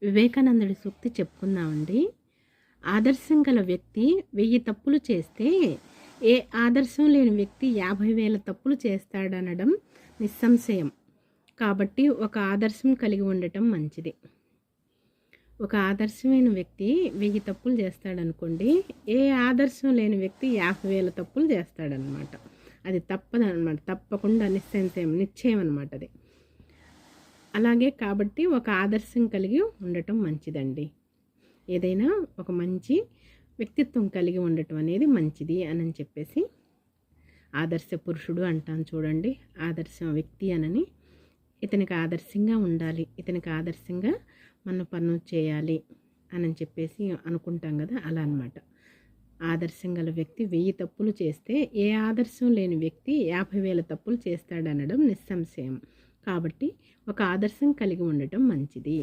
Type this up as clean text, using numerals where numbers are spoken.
వివేకానందుడి సూక్తి చెప్పుకుందామండి. ఆదర్శం గల వ్యక్తి 1000 తప్పులు చేస్తే ఏ ఆదర్శం లేని వ్యక్తి 50,000 తప్పులు చేస్తాడనడం నిస్సంశయం. కాబట్టి ఒక ఆదర్శం కలిగి ఉండటం మంచిది. ఒక ఆదర్శమైన వ్యక్తి 1000 తప్పులు చేస్తాడనుకోండి, ఏ ఆదర్శం లేని వ్యక్తి 50,000 తప్పులు చేస్తాడనమాట. అది తప్పదనమాట, తప్పకుండా నిశ్చయం అనమాట అది. అలాగే కాబట్టి ఒక ఆదర్శం కలిగి ఉండటం మంచిదండి. ఏదైనా ఒక మంచి వ్యక్తిత్వం కలిగి ఉండటం అనేది మంచిది అని చెప్పేసి ఆదర్శ పురుషుడు అంటాం చూడండి. ఆదర్శ వ్యక్తి అనని, ఇతనికి ఆదర్శంగా ఉండాలి, ఇతనికి ఆదర్శంగా మన పనులు చేయాలి అని చెప్పేసి అనుకుంటాం కదా, అలా అనమాట. ఆదర్శం గల వ్యక్తి 1000 తప్పులు చేస్తే ఏ ఆదర్శం లేని వ్యక్తి 50,000 తప్పులు చేస్తాడనడం నిస్సంశయం. కాబట్టి ఒక ఆదర్శం కలిగి ఉండటం మంచిది.